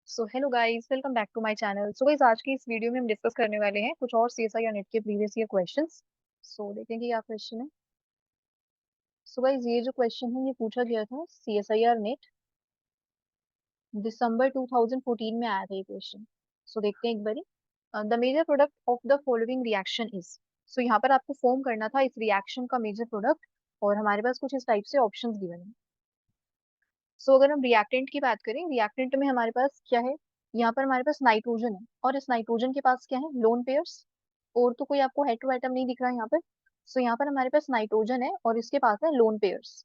So hello guys, welcome back to my channel. So guys, आज की इस video में हम डिस्कस करने वाले हैं कुछ और सीएसआई या नेट के प्रीवियस ईयर क्वेश्चंस। सो देखेंगे क्या क्वेश्चन है। सो गाइस, ये जो क्वेश्चन है ये पूछा गया था सीएसआईआर नेट दिसंबर 2014 में आया था ये क्वेश्चन। सो देखते हैं एक बारी। The major product of the following reaction is. So यहाँ पर आपको फॉर्म करना था इस रिएक्शन का मेजर प्रोडक्ट, और हमारे पास कुछ इस टाइप से ऑप्शंस गिवन है। सो अगर हम रिएक्टेंट की बात करें, रिएक्टेंट में हमारे पास क्या है, यहाँ पर हमारे पास नाइट्रोजन है, और इस नाइट्रोजन के पास क्या है, लोन पेयर्स। और तो कोई आपको हेटेरो एटम नहीं दिख रहा है यहाँ पर। सो यहाँ पर हमारे पास नाइट्रोजन है और इसके पास है लोन पेयर्स।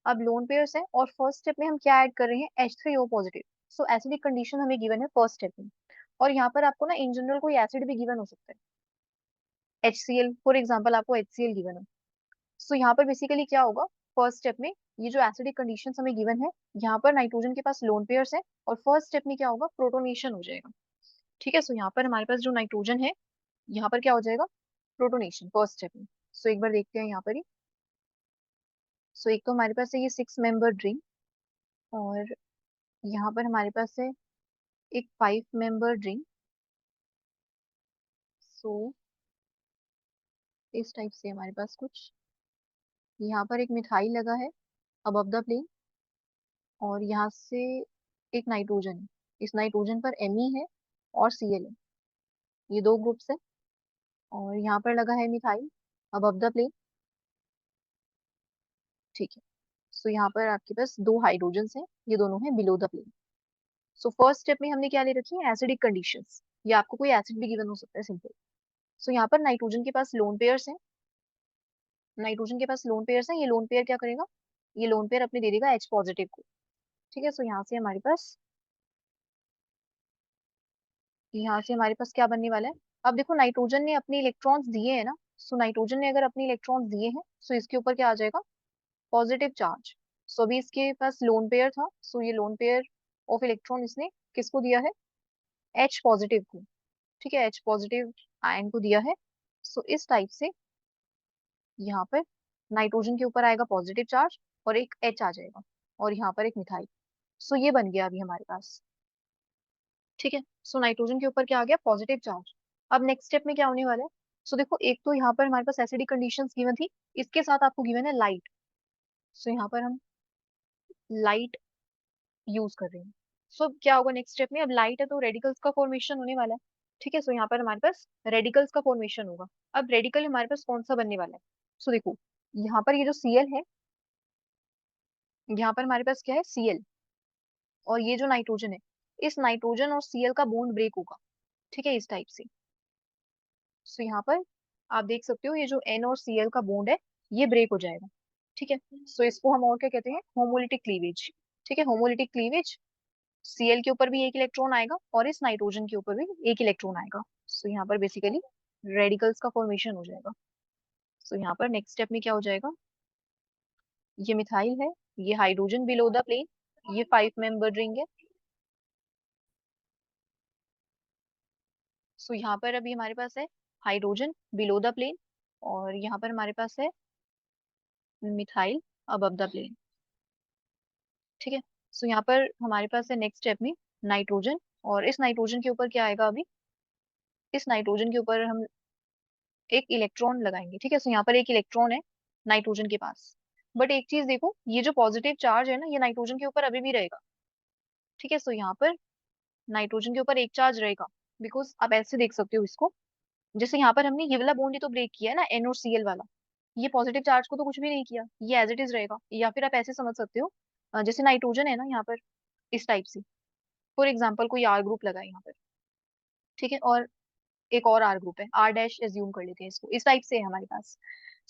अब लोन पेयर्स है और फर्स्ट स्टेप में हम क्या ऐड कर रहे हैं, H3O positive. So acidic condition हमें गिवन है फर्स्ट स्टेप में। और यहाँ पर आपको ना इन जनरल कोई एसिड भी गिवन हो सकता है, HCl फॉर एग्जाम्पल, आपको HCl गिवन है। सो यहाँ पर बेसिकली क्या होगा, फर्स्ट स्टेप में ये जो एसिडिक कंडीशंस हमें गिवन है, यहाँ पर नाइट्रोजन के पास लोन पेयर्स है, और फर्स्ट स्टेप में क्या होगा, प्रोटोनेशन हो जाएगा। ठीक है, सो यहाँ पर हमारे पास जो नाइट्रोजन है, यहाँ पर क्या हो जाएगा, प्रोटोनेशन फर्स्ट स्टेप में। सो एक बार देखते हैं यहाँ पर ही। सो एक तो हमारे पास है ये 6 मेंबर रिंग, और यहाँ पर हमारे पास है एक 5 मेंबर रिंग। सो इस टाइप से हमारे पास कुछ, यहाँ पर एक मिथाइल लगा है अबव द प्लेन, और यहाँ से एक नाइट्रोजन है। इस नाइट्रोजन पर Me है और Cl है, ये दो ग्रुप्स है। और यहाँ पर लगा है मिथाइल अबव द प्लेन। ठीक है, सो यहाँ पर आपके पास दो हाइड्रोजन्स हैं, ये दोनों हैं below the plane. So first step में हमने क्या ले रखी है, एसिडिक कंडीशंस, या आपको कोई एसिड भी गिवन हो सकता है, सिंपल। सो यहाँ पर नाइट्रोजन के पास लोन पेयर्स हैं, नाइट्रोजन के पास लोन पेयर्स हैं। ये लोन पेयर क्या करेगा, ये लोन पेयर अपने दे देगा H पॉजिटिव को। ठीक है, सो यहाँ से हमारे पास क्या बनने वाला है। अब देखो, नाइट्रोजन ने अपने इलेक्ट्रॉन्स दिए हैं ना। सो नाइट्रोजन ने अगर अपने इलेक्ट्रॉन्स दिए हैं, सो इसके ऊपर क्या आ जाएगा, पॉजिटिव चार्ज। सो अभी इसके पास लोन पेयर था, सो ये लोन पेयर ऑफ इलेक्ट्रॉन इसने किसको दिया है, H पॉजिटिव को। ठीक है, H पॉजिटिव आयन को दिया है। सो इस टाइप से यहाँ पर नाइट्रोजन के ऊपर आएगा पॉजिटिव चार्ज, और एक H आ जाएगा, और यहाँ पर एक मिथाइल। सो ये बन गया अभी हमारे पास। ठीक है, सो नाइट्रोजन के ऊपर क्या आ गया, पॉजिटिव चार्ज। अब नेक्स्ट स्टेप में क्या होने वाला है। सो देखो, एक तो यहाँ पर हमारे पास एसिडिक कंडीशंस गिवन थी, इसके साथ आपको गिवन है लाइट। सो यहाँ पर हम लाइट यूज कर रहे हैं। सो क्या होगा नेक्स्ट स्टेप में, अब लाइट है तो रेडिकल्स का फॉर्मेशन होने वाला है। ठीक है, सो यहाँ पर हमारे पास रेडिकल्स का फॉर्मेशन होगा। अब रेडिकल हमारे पास कौन सा बनने वाला है। सो देखो, यहाँ पर ये जो Cl है, यहाँ पर हमारे पास क्या है, Cl, और ये जो नाइट्रोजन है, इस नाइट्रोजन और Cl का बॉन्ड ब्रेक होगा। ठीक है, इस टाइप से। सो यहाँ पर आप देख सकते हो, ये जो N और Cl का बॉन्ड है, ये ब्रेक हो जाएगा। ठीक है, सो इसको हम और क्या कहते हैं, होमोलिटिक क्लीवेज। ठीक है, होमोलिटिक क्लीवेज। Cl के ऊपर भी एक इलेक्ट्रॉन आएगा, और इस नाइट्रोजन के ऊपर भी एक इलेक्ट्रॉन आएगा। सो यहाँ पर बेसिकली रेडिकल्स का फॉर्मेशन हो जाएगा। सो यहाँ पर नेक्स्ट स्टेप में क्या हो जाएगा, ये मिथाइल है, ये हाइड्रोजन बिलो द प्लेन, ये 5 मेंबर रिंग है। सो यहाँ पर अभी हमारे पास है हाइड्रोजन बिलो द प्लेन, और यहाँ पर हमारे पास है मिथाइल अबव द प्लेन। ठीक है, सो यहाँ पर हमारे पास है नेक्स्ट स्टेप में नाइट्रोजन, और इस नाइट्रोजन के ऊपर क्या आएगा अभी, इस नाइट्रोजन के ऊपर हम एक इलेक्ट्रॉन लगाएंगे। ठीक है, सो यहाँ पर एक इलेक्ट्रॉन है नाइट्रोजन के पास। बट एक चीज देखो, ये जो पॉजिटिव चार्ज है ना, ये नाइट्रोजन के ऊपर अभी भी रहेगा। ठीक है, सो यहाँ पर नाइट्रोजन के ऊपर एक चार्ज रहेगा, बिकॉज आप ऐसे देख सकते हो इसको, जैसे यहाँ पर हमने ये वाला बॉन्ड ही तो ब्रेक किया है ना, N और Cl वाला। ये पॉजिटिव चार्ज को तो कुछ भी नहीं किया, ये एज इट इज रहेगा। या फिर आप ऐसे समझ सकते हो, जैसे नाइट्रोजन है ना यहाँ पर, इस टाइप से। फॉर एग्जाम्पल कोई R ग्रुप लगा है यहाँ पर। ठीक है, और एक और R ग्रुप है, R डैश एज्यूम कर लेते हैं इसको, इस टाइप से है हमारे पास।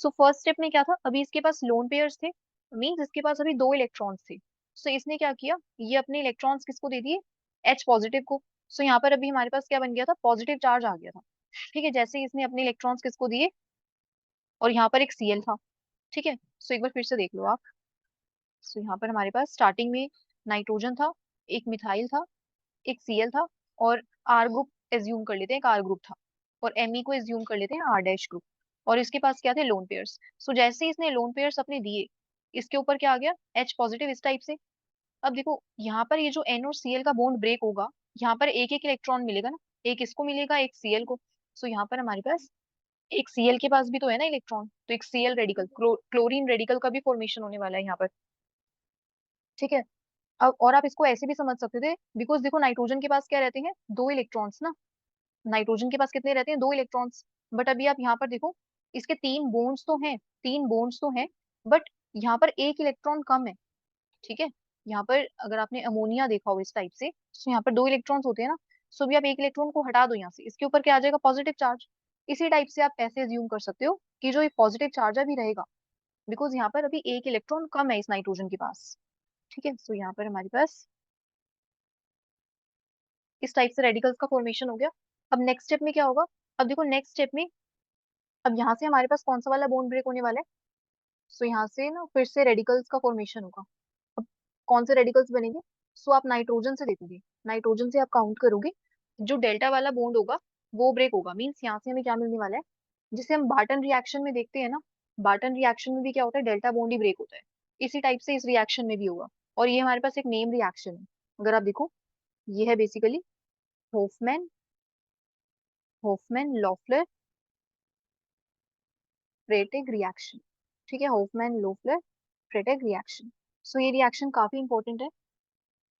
सो फर्स्ट स्टेप में क्या था, अभी इसके पास लोन पेयर्स थे, मीन्स इसके पास अभी दो इलेक्ट्रॉन्स थे। सो इसने क्या किया, ये अपने इलेक्ट्रॉन्स किसको दे दिए, H पॉजिटिव को। सो यहाँ पर अभी हमारे पास क्या बन गया था, पॉजिटिव चार्ज आ गया था। ठीक है, जैसे ही इसने अपने इलेक्ट्रॉन्स किसको दिए, और यहाँ पर एक Cl था। ठीक है, सो एक बार फिर से देख लो आप। सो यहाँ पर हमारे पास स्टार्टिंग में नाइट्रोजन था, एक मिथाइल था, एक Cl था, और R ग्रुप एज्यूम कर लेते हैं, एक R ग्रुप था, और Me को एज्यूम कर लेते हैं R डैश ग्रुप। और इसके पास क्या थे, लोन पेयर्स। सो जैसे ही इसने लोन पेयर्स अपने दिए, इसके ऊपर क्या आ गया, H पॉजिटिव, इस टाइप से। अब देखो यहाँ पर ये जो N और Cl का बॉन्ड ब्रेक होगा, यहाँ पर एक एक इलेक्ट्रॉन मिलेगा ना, एक इसको मिलेगा एक सीएल को। सो यहाँ पर हमारे पास एक सीएल के पास भी तो है ना इलेक्ट्रॉन, तो एक सीएल रेडिकल, क्लोरीन रेडिकल का भी फॉर्मेशन होने वाला है यहाँ पर। ठीक है। अब और आप इसको ऐसे भी समझ सकते थे, बिकॉज देखो नाइट्रोजन के पास क्या रहते हैं, दो इलेक्ट्रॉन्स ना। नाइट्रोजन के पास कितने रहते हैं, दो इलेक्ट्रॉन्स। बट अभी आप यहाँ पर देखो, इसके तीन बॉन्ड्स तो हैं, तीन बॉन्ड्स तो हैं, बट यहाँ पर एक इलेक्ट्रॉन कम है। ठीक है। यहाँ पर अगर आपने अमोनिया देखा हो इस टाइप से, तो यहाँ पर दो इलेक्ट्रॉन्स होते हैं ना। सो भी आप एक इलेक्ट्रॉन को हटा दो यहाँ से, इसके ऊपर क्या आ जाएगा, पॉजिटिव चार्ज। इसी टाइप से आप ऐसे अज्यूम कर सकते हो कि जो ये पॉजिटिव चार्ज है भी रहेगा, बिकॉज यहाँ पर अभी एक इलेक्ट्रॉन कम है इस नाइट्रोजन के पास। ठीक है। सो यहाँ पर हमारे पास इस टाइप से रेडिकल्स का फॉर्मेशन हो गया। अब नेक्स्ट स्टेप में क्या होगा, अब देखो नेक्स्ट स्टेप में, अब यहाँ से हमारे पास कौन सा वाला बॉन्ड ब्रेक होने वाला है। सो यहाँ से ना फिर से रेडिकल्स का फॉर्मेशन होगा। अब कौन से रेडिकल्स बनेंगे, सो आप नाइट्रोजन से देखोगे, नाइट्रोजन से आप काउंट करोगे, जो डेल्टा वाला बॉन्ड होगा वो ब्रेक होगा। मीन्स यहाँ से हमें क्या मिलने वाला है, जिसे हम बार्टन रिएक्शन में देखते हैं ना, बार्टन रिएक्शन में भी क्या होता है, डेल्टा बॉन्ड ही ब्रेक होता है। इसी टाइप से इस रिएक्शन में भी होगा। और ये हमारे पास एक नेम रिएक्शन है, अगर आप देखो, ये है basically Hofmann, Hofmann Loeffler फ्रेटिग reaction. ठीक है, होफमैन लोफलर फ्रेटिग रिएक्शन। सो ये रिएक्शन काफी इंपॉर्टेंट है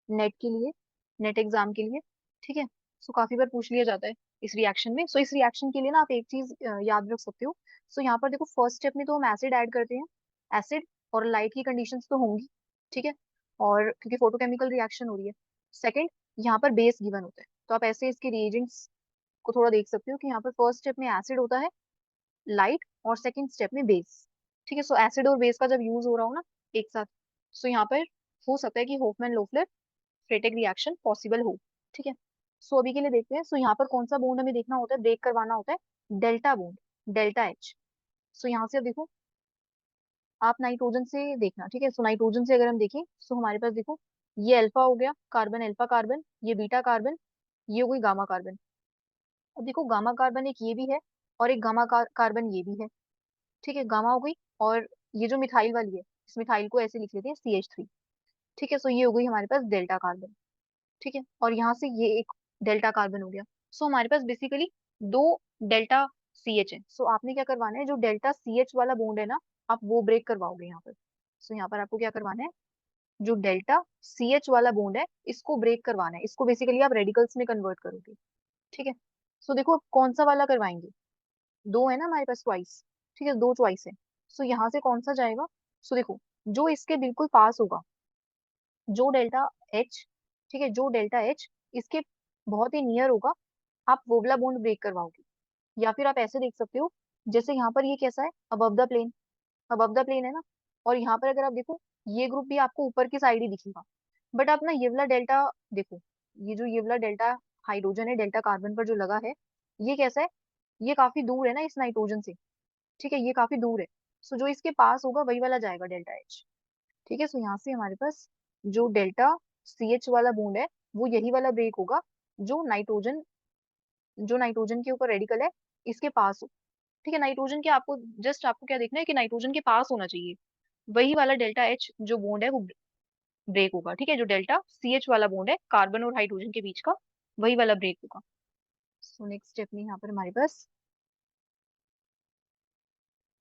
नेट के लिए, नेट एग्जाम के लिए। ठीक है। सो काफी बार पूछ लिया जाता है इस रिएक्शन में। सो इस रिएक्शन के लिए ना आप एक चीज याद रख सकते हो। सो यहाँ पर देखो फर्स्ट स्टेप में तो हम एसिड ऐड करते हैं, एसिड और लाइट की कंडीशंस तो होंगी। ठीक है। और क्योंकि फोटोकेमिकल रिएक्शन हो रही है। सेकंड, यहाँ पर बेस गिवन होता है, तो आप ऐसे इसके रिएजेंट्स को थोड़ा देख सकते हो कि यहाँ पर फर्स्ट स्टेप में एसिड होता है, लाइट, और सेकंड स्टेप में बेस। ठीक है। सो एसिड और बेस का जब यूज हो रहा हो ना एक साथ, सो यहाँ पर हो सकता है कि होफमैन लोफलर फ्रेटिक रिएक्शन पॉसिबल हो। ठीक है। सो अभी के लिए देखते हैं। सो यहाँ पर कौन सा बॉन्ड हमें देखना होता है, ब्रेक करवाना होता है, डेल्टा बॉन्ड, डेल्टा एच। सो यहाँ से अब देखो, आप नाइट्रोजन से देखना। ठीक है। सो नाइट्रोजन से अगर हम देखें, सो हमारे पास देखो, ये अल्फा हो गया कार्बन, अल्फा कार्बन, ये बीटा कार्बन, ये हो गई गामा कार्बन। अब देखो गामा कार्बन एक ये भी है, और एक गामा कार्बन ये भी है। ठीक है, गामा हो गई। और ये जो मिथाइल वाली है, इस मिथाइल को ऐसे लिख लेते हैं CH3। ठीक है। सो ये हो गई हमारे पास डेल्टा कार्बन। ठीक है। और यहाँ से ये एक डेल्टा कार्बन हो गया। सो हमारे पास बेसिकली दो डेल्टा CH है। सो आपने क्या करवाना है, जो डेल्टा CH वाला बॉन्ड है ना, आप वो ब्रेक करवाओगे यहाँ पर। सो यहाँ पर आपको क्या करवाना है, जो डेल्टा CH वाला बॉन्ड है इसको ब्रेक करवाना है, इसको बेसिकली आप रेडिकल्स में कन्वर्ट करोगे। ठीक है। सो देखो कौन सा वाला करवाएंगे, दो है ना हमारे पास चॉइस। ठीक है, दो चॉइस है। सो यहाँ से कौन सा जाएगा, सो देखो, जो इसके बिल्कुल पास होगा, जो डेल्टा एच, ठीक है, जो डेल्टा एच इसके बहुत ही नियर होगा, आप वो वाला बॉन्ड ब्रेक करवाओगे। या फिर आप ऐसे देख सकते हो, जैसे यहाँ पर ये कैसा है, above the plane, above the plane है ना। और यहाँ पर अगर आप देखो, ये ग्रुप भी आपको ऊपर की साइड ही दिखेगा। बट आप ना ये वाला डेल्टा देखो, ये जो ये वाला डेल्टा हाइड्रोजन है डेल्टा कार्बन पर जो लगा है, ये कैसा है, ये काफी दूर है ना इस नाइट्रोजन से। ठीक है, ये काफी दूर है। सो जो इसके पास होगा वही वाला जाएगा, डेल्टा एच। ठीक है। सो यहाँ से हमारे पास जो डेल्टा CH वाला बॉन्ड है, वो यही वाला ब्रेक होगा, जो नाइट्रोजन, जो नाइट्रोजन के ऊपर रेडिकल है इसके पास हो। ठीक है, नाइट्रोजन के आपको जस्ट आपको क्या देखना है कि नाइट्रोजन के पास होना चाहिए, वही वाला डेल्टा एच जो बॉन्ड है वो ब्रेक होगा। ठीक है, जो डेल्टा CH वाला बॉन्ड है कार्बन और हाइड्रोजन के बीच का, वही वाला ब्रेक होगा। सो नेक्स्ट स्टेप में यहाँ पर हमारे पास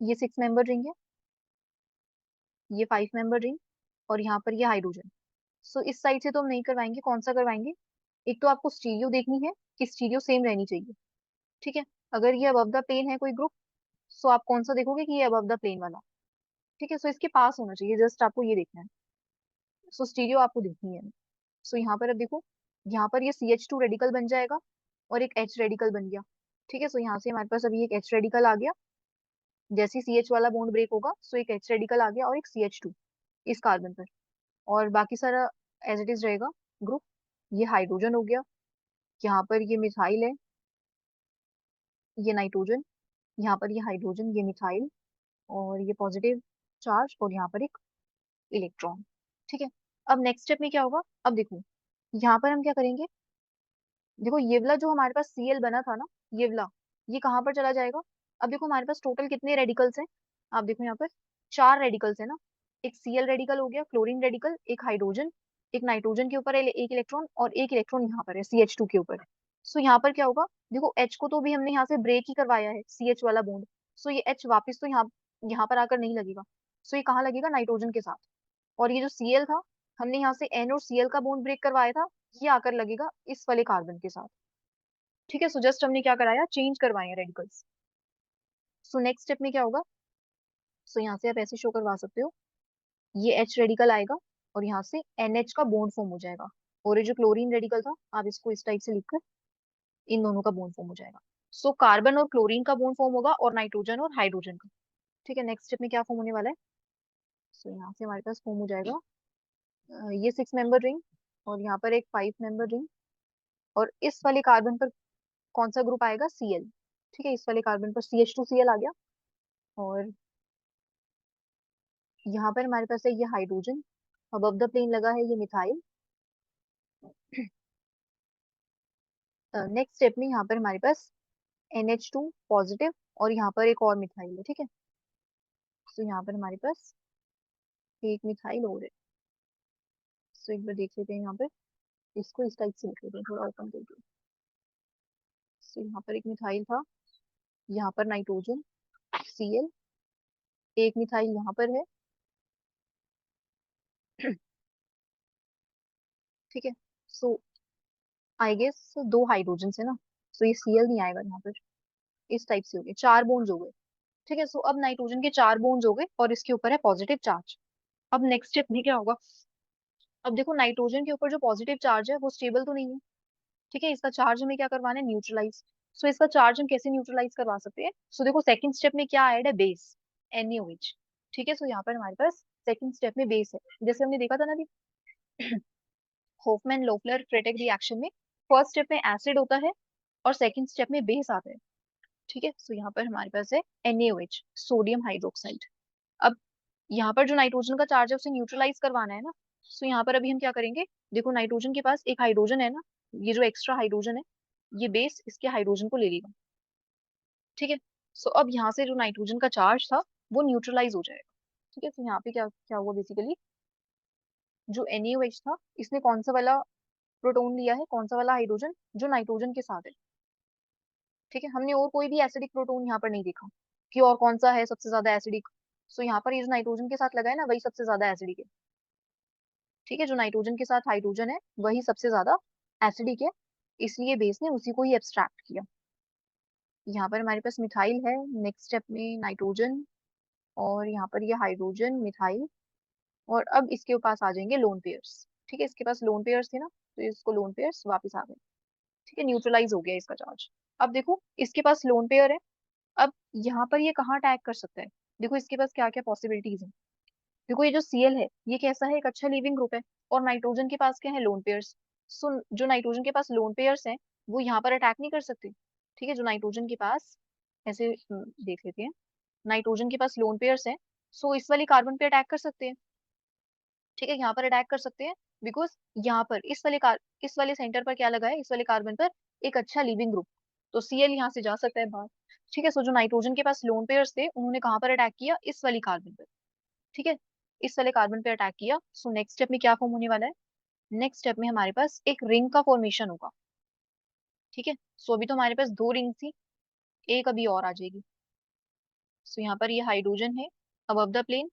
ये 6 मेंबर रिंग है, ये 5 मेंबर रिंग, और यहाँ पर ये हाइड्रोजन। सो इस साइड से तो हम नहीं करवाएंगे, कौन सा करवाएंगे, एक तो आपको स्टीरियो देखनी है कि स्टीरियो सेम रहनी चाहिए। ठीक है। अगर ये अबव द प्लेन है कोई ग्रुप, सो आप कौन सा देखोगे कि ये अबव द प्लेन वाला। ठीक है। सो इसके पास होना चाहिए, जस्ट आपको ये देखना है। सो स्टीरियो आपको देखनी है। सो यहाँ पर अब देखो, यहाँ पर ये CH2 रेडिकल बन जाएगा, और एक H रेडिकल बन गया। ठीक है। सो यहाँ से हमारे पास अभी एक H रेडिकल आ गया, जैसे ही CH वाला बॉन्ड ब्रेक होगा, सो एक H रेडिकल आ गया और एक CH2 इस कार्बन पर। और बाकी सारा एज इट इज रहेगा ग्रुप। ये हाइड्रोजन हो गया, यहाँ पर ये मिथाइल है, ये नाइट्रोजन, यहाँ पर ये हाइड्रोजन, ये मिथाइल, और ये पॉजिटिव चार्ज, और यहाँ पर एक इलेक्ट्रॉन। ठीक है। अब नेक्स्ट स्टेप में क्या होगा, अब देखो यहाँ पर हम क्या करेंगे, देखो ये वाला जो हमारे पास Cl बना था ना, ये वाला, ये कहाँ पर चला जाएगा। अब देखो हमारे पास टोटल कितने रेडिकल्स हैं, आप देखो यहाँ पर 4 रेडिकल्स है ना। एक Cl रेडिकल हो गया, क्लोरीन रेडिकल, एक हाइड्रोजन, एक नाइट्रोजन के ऊपर है एक इलेक्ट्रॉन और एक इलेक्ट्रॉन यहाँ पर है CH2 के ऊपर। सो यहाँ पर क्या होगा, देखो H को तो भी हमने यहाँ से ब्रेक ही करवाया है, CH वाला बॉन्ड। सो ये H वापस तो यहाँ यहाँ पर आकर नहीं लगेगा। सो ये कहाँ लगेगा, नाइट्रोजन के साथ। और ये जो Cl था, हमने यहाँ से N और Cl का बॉन्ड ब्रेक करवाया था, ये आकर लगेगा इस वाले कार्बन के साथ। ठीक है, सो जस्ट हमने क्या कराया, चेंज करवाए हैं रेडिकल्स। सो नेक्स्ट स्टेप में क्या होगा, सो यहाँ से आप ऐसे शो करवा सकते हो, ये H रेडिकल आएगा और यहाँ से NH का बॉन्ड फॉर्म हो जाएगा। और ये जो क्लोरीन रेडिकल था, आप इसको इस टाइप से लिखकर इन दोनों का बॉन्ड फॉर्म हो जाएगा। सो कार्बन और क्लोरीन का बॉन्ड फॉर्म होगा और नाइट्रोजन और हाइड्रोजन का। ठीक है, नेक्स्ट स्टेप में क्या फॉर्म होने वाला है, सो यहाँ से हमारे पास फॉर्म हो जाएगा ये 6 मेंबर रिंग और यहाँ पर एक 5 मेंबर रिंग। और इस वाले कार्बन पर कौन सा ग्रुप आएगा, Cl। ठीक है, इस वाले कार्बन पर CH2Cl आ गया। और यहाँ पर हमारे पास है ये हाइड्रोजन, अबव द प्लेन लगा है ये मिथाइल। नेक्स्ट स्टेप में यहाँ पर हमारे पास NH2 पॉजिटिव और यहाँ पर एक और मिथाइल है। ठीक है, तो यहाँ पर हमारे पास एक मिथाइल और है। तो एक बार देख लेते हैं यहाँ पे, इसको इस टाइप से लिख लेते हैं थोड़ा ओपन करके। तो यहाँ पर एक मिथाइल था, यहाँ पर नाइट्रोजन Cl, एक मिथाइल यहाँ पर है। ठीक है, सो आई गेस दो हाइड्रोजन है ना, सो ये Cl नहीं आएगा यहाँ पर। इस टाइप से हो गए, 4 बॉन्ड्स हो गए। ठीक है, सो अब नाइट्रोजन के 4 बॉन्ड्स हो गए और इसके ऊपर है पॉजिटिव चार्ज। अब नेक्स्ट स्टेप में क्या होगा, अब देखो नाइट्रोजन के ऊपर जो पॉजिटिव चार्ज है वो स्टेबल तो नहीं है। ठीक है, इसका चार्ज हमें क्या करवाना है, न्यूट्रलाइज। सो इसका चार्ज हम कैसे न्यूट्रलाइज करवा सकते हैं, सो देखो सेकंड स्टेप में क्या ऐड है, बेस, NaOH। ठीक है, सो यहाँ पर हमारे पास सेकंड स्टेप में बेस है। जैसे हमने देखा था ना अभी होफमैन लोफलर क्रेटेक रिएक्शन में फर्स्ट स्टेप में एसिड होता है और सेकंड स्टेप में बेस आता है। ठीक है, सो यहाँ पर हमारे पास है NaOH, सोडियम हाइड्रोक्साइड। अब यहाँ पर जो नाइट्रोजन का चार्ज है उसे न्यूट्रलाइज करवाना है ना। सो यहाँ पर अभी हम क्या करेंगे, देखो नाइट्रोजन के पास एक हाइड्रोजन है ना, ये जो एक्स्ट्रा हाइड्रोजन है, ये बेस इसके हाइड्रोजन को ले लेगा। ठीक है, सो अब यहाँ से जो नाइट्रोजन का चार्ज था वो न्यूट्रलाइज हो जाएगा। ठीक है, तो यहाँ पे क्या क्या हुआ बेसिकली, जो NaOH था इसने कौन सा वाला प्रोटोन लिया है, कौन सा वाला हाइड्रोजन, जो नाइट्रोजन के साथ है। ठीक है, हमने और कोई भी एसिडिक प्रोटोन यहाँ पर नहीं देखा कि और कौन सा है सबसे ज्यादा एसिडिक। सो यहाँ पर ये जो नाइट्रोजन के साथ लगा है ना, वही सबसे ज्यादा एसिडिक है। ठीक है, जो नाइट्रोजन के साथ हाइड्रोजन है वही सबसे ज्यादा एसिडिक है, इसलिए बेस ने उसी को ही एब्स्ट्रैक्ट किया। यहाँ पर हमारे पास मिथाइल है, नेक्स्ट स्टेप में नाइट्रोजन और यहाँ पर ये हाइड्रोजन मिथाइल। और अब इसके पास आ जाएंगे लोन पेयर्स। ठीक है, इसके पास लोन पेयर्स थे ना, तो इसको लोन पेयर्स वापस आ गए। ठीक है, न्यूट्रलाइज हो गया इसका चार्ज। अब देखो इसके पास लोन पेयर है, अब यहाँ पर ये कहाँ अटैक कर सकता है, देखो इसके पास क्या क्या पॉसिबिलिटीज है। देखो ये जो Cl है ये कैसा है, एक अच्छा लिविंग ग्रुप है। और नाइट्रोजन के पास क्या है, लोन पेयर्स। सो जो नाइट्रोजन के पास लोन पेयर्स हैं वो यहाँ पर अटैक नहीं कर सकते। ठीक है, जो नाइट्रोजन के पास ऐसे देख लेते हैं, नाइट्रोजन के पास लोन पेयर्स हैं, सो इस वाली कार्बन पे अटैक कर सकते हैं। ठीक है, यहाँ पर अटैक कर सकते हैं बिकॉज यहाँ पर इस वाले सेंटर पर क्या लगा है, इस वाले कार्बन पर एक अच्छा लिविंग ग्रुप, तो Cl यहाँ से जा सकता है बाहर। ठीक है, सो जो नाइट्रोजन के पास लोन पेयर्स थे उन्होंने कहाँ पर अटैक किया, इस वाली कार्बन पर। ठीक है, इस वाले कार्बन पे अटैक किया। सो नेक्स्ट स्टेप में क्या फॉर्म होने वाला है, नेक्स्ट स्टेप में हमारे पास एक रिंग का फॉर्मेशन होगा। ठीक है, सो अभी तो हमारे पास 2 रिंग थी, एक अभी और आ जाएगी। सो यहाँ पर ये हाइड्रोजन है अबव द प्लेन,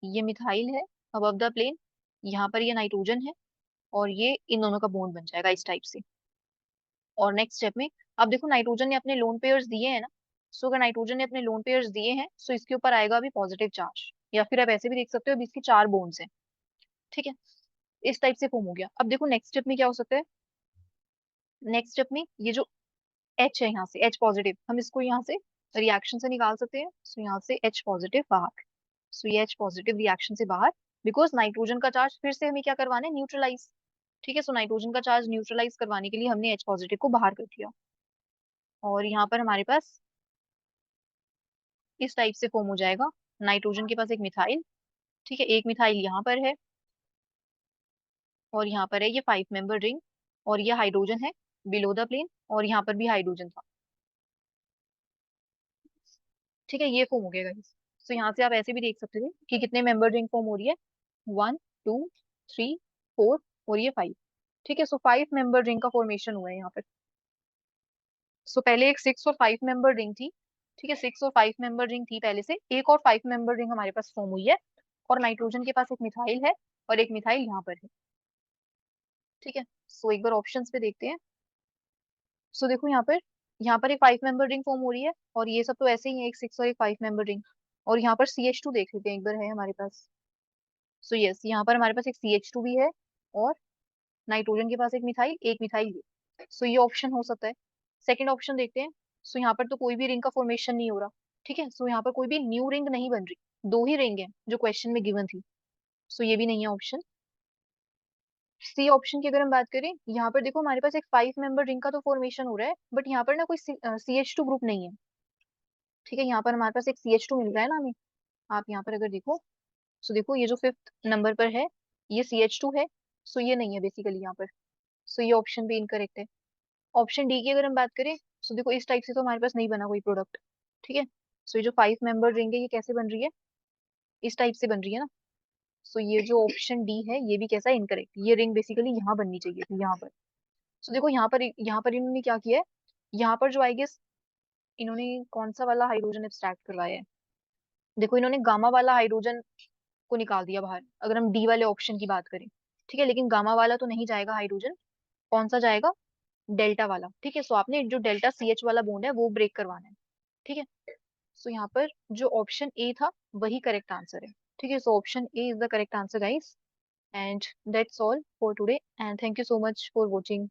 ये मिथाइल है अबव द प्लेन, यहाँ पर ये नाइट्रोजन है और ये इन दोनों का बॉन्ड बन जाएगा इस टाइप से। और नेक्स्ट स्टेप में अब देखो नाइट्रोजन ने अपने लोन पेयर्स दिए हैं ना, सो अगर नाइट्रोजन ने अपने लोन पेयर्स दिए हैं सो इसके ऊपर आएगा अभी पॉजिटिव चार्ज, या फिर आप ऐसे भी देख सकते हो अभी इसके 4 बॉन्ड्स हैं। ठीक है, इस टाइप से फॉर्म हो गया। अब देखो नेक्स्ट स्टेप में क्या हो सकता है, नेक्स्ट स्टेप में ये जो H है यहाँ से H पॉजिटिव, हम इसको यहाँ से रिएक्शन से निकाल सकते हैं। सो यहाँ से H पॉजिटिव बाहर, सो ये H पॉजिटिव रिएक्शन से बाहर, बिकॉज नाइट्रोजन का चार्ज फिर से हमें क्या करवाना है, न्यूट्रलाइज। ठीक है, सो नाइट्रोजन का चार्ज न्यूट्रलाइज करवाने के लिए हमने H पॉजिटिव को बाहर कर दिया। और यहाँ पर हमारे पास इस टाइप से फॉर्म हो जाएगा, नाइट्रोजन के पास एक मिथाइल। ठीक है, एक मिथाइल यहाँ पर है और यहाँ पर है ये 5 मेंबर रिंग, और ये हाइड्रोजन है बिलो द प्लेन, और यहाँ पर भी हाइड्रोजन था। ठीक है, ये फॉर्म हो गया गाइस। तो यहाँ से आप ऐसे भी देख सकते थे कि कितने मेंबर रिंग फॉर्म हो रही है, 1 2 3 4 और ये 5। ठीक है, सो 5 मेंबर रिंग का फॉर्मेशन हुआ है यहाँ पर। सो पहले एक 6 और 5 मेंबर रिंग थी। ठीक है, 6 और 5 मेंबर रिंग थी पहले से, एक और 5 मेंबर रिंग हमारे पास फॉर्म हुई है, और नाइट्रोजन के पास एक मिथाइल है और एक मिथाइल यहाँ पर है। ठीक है, सो एक बार ऑप्शंस पे देखते हैं। सो देखो यहाँ पर एक 5 मेंबर रिंग फॉर्म हो रही है, और ये सब तो ऐसे ही है, एक 6 और एक 5 मेंबर रिंग। और यहाँ पर CH2 देख लेते हैं एक बार, है हमारे पास। सो यस, यहाँ पर हमारे पास एक CH2 भी है, और नाइट्रोजन के पास एक मिथाइल है। सो ये ऑप्शन हो सकता है। सेकंड ऑप्शन देखते हैं। सो यहाँ पर तो कोई भी रिंग का फॉर्मेशन नहीं हो रहा। ठीक है, सो यहाँ पर कोई भी न्यू रिंग नहीं बन रही, दो ही रिंग है जो क्वेश्चन में गिवन थी। सो ये भी नहीं है ऑप्शन। सी ऑप्शन की अगर हम बात करें, यहाँ पर देखो हमारे पास एक 5 मेंबर रिंग का तो फॉर्मेशन हो रहा है, बट यहाँ पर ना कोई CH2 ग्रुप नहीं है। ठीक है, यहाँ पर हमारे पास एक CH2 मिल रहा है ना हमें। आप यहाँ पर अगर देखो, सो देखो ये जो 5th नंबर पर है, ये CH2 है। सो ये नहीं है बेसिकली यहाँ पर। सो ये ऑप्शन भी इनकरेक्ट है। ऑप्शन डी की अगर हम बात करें, सो देखो इस टाइप से तो हमारे पास नहीं बना कोई प्रोडक्ट। ठीक है, सो ये जो 5 मेंबर रिंग है, ये कैसे बन रही है, इस टाइप से बन रही है ना। सो ये जो ऑप्शन डी है, ये भी कैसा है, इनकरेक्ट। ये रिंग बेसिकली यहाँ बननी चाहिए थी, यहाँ पर। सो देखो यहाँ पर इन्होंने क्या किया है, यहाँ पर जो आई गेस इन्होंने कौन सा वाला हाइड्रोजन एब्स्ट्रैक्ट करवाया है। देखो इन्होंने गामा वाला हाइड्रोजन को निकाल दिया बाहर, अगर हम डी वाले ऑप्शन की बात करें। ठीक है, लेकिन गामा वाला तो नहीं जाएगा हाइड्रोजन, कौन सा जाएगा, डेल्टा वाला। ठीक है, सो आपने जो डेल्टा CH वाला बॉन्ड है वो ब्रेक करवाना है। ठीक है, सो यहाँ पर जो ऑप्शन ए था वही करेक्ट आंसर है। ठीक है, so option A is the correct answer guys. And that's all for today, and thank you so much for watching.